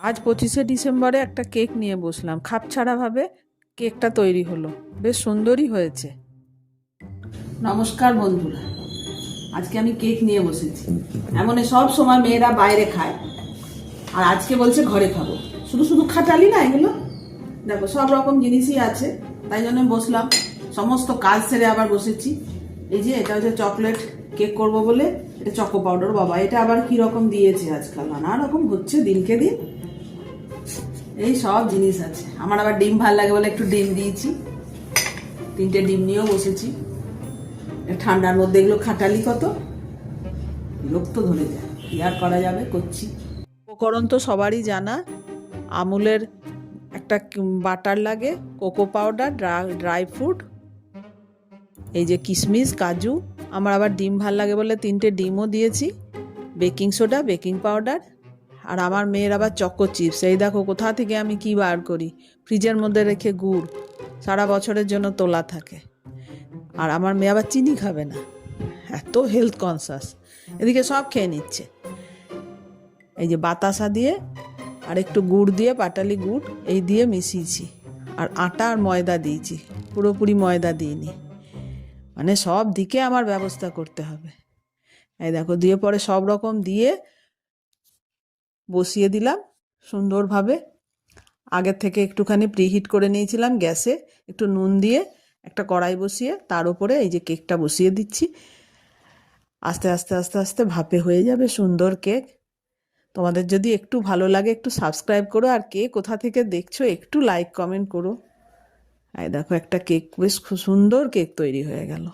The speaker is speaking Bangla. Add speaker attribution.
Speaker 1: আজ 25শে ডিসেম্বরে একটা কেক নিয়ে বসলাম, খাপছাড়াভাবে কেকটা তৈরি হলো, বেশ সুন্দরই হয়েছে। নমস্কার বন্ধুরা, আজকে আমি কেক নিয়ে বসেছি। এমন সব সময় মেয়েরা বাইরে খায়, আর আজকে বলছে ঘরে খাবো। শুধু শুধু খাটালি না এগুলো। দেখো সব রকম জিনিসই আছে, তাই জন্য বসলাম। সমস্ত কাজ সেরে আবার বসেছি। এই যে এটা হচ্ছে চকলেট কেক করব বলে, এটা চকো পাউডার। বাবা, এটা আবার কি রকম দিয়েছে আজকাল, নানা রকম হচ্ছে দিনকে দিন। এই সব জিনিস আছে। আমার আবার ডিম ভাল লাগে বলে একটু ডিম দিয়েছি, 3টে ডিম নিয়েও বসেছি। ঠান্ডার মধ্যে এগুলো খাটালি কত, বিরক্ত ধরে যায়। কি আর করা যাবে, করছি। উপকরণ তো সবারই জানা। আমুলের একটা বাটার লাগে, কোকো পাউডার, ড্রাই ফ্রুট, এই যে কিশমিশ, কাজু। আমার আবার ডিম ভাল লাগে বলে 3টে ডিমও দিয়েছি, বেকিং সোডা, বেকিং পাউডার। আর আমার মেয়ের আবার চকো চিপস। এই দেখো কোথা থেকে আমি কি বার করি, ফ্রিজের মধ্যে রেখে গুড় সারা বছরের জন্য তোলা থাকে। আর আমার মেয়ে আবার চিনি খাবে না, এত হেলথ কনসাস। এদিকে সব খেয়ে নিচ্ছে। এই যে বাতাসা দিয়ে আর একটু গুড় দিয়ে, পাটালি গুড় এই দিয়ে মিশিয়েছি। আর আটা আর ময়দা দিয়েছি, পুরোপুরি ময়দা দিইনি। মানে সব দিকে আমার ব্যবস্থা করতে হবে। এই দেখো দিয়ে পরে সব রকম দিয়ে বসিয়ে দিলাম সুন্দরভাবে। আগের থেকে একটুখানি প্রিহিট করে নিয়েছিলাম গ্যাসে, একটু নুন দিয়ে একটা কড়াই বসিয়ে তার উপরে এই যে কেকটা বসিয়ে দিচ্ছি। আস্তে আস্তে আস্তে আস্তে ভাপে হয়ে যাবে সুন্দর কেক। তোমাদের যদি একটু ভালো লাগে একটু সাবস্ক্রাইব করো, আর কে কোথা থেকে দেখছো একটু লাইক কমেন্ট করো। এই দেখো একটা কেক, বেশ খুব সুন্দর কেক তৈরি হয়ে গেল।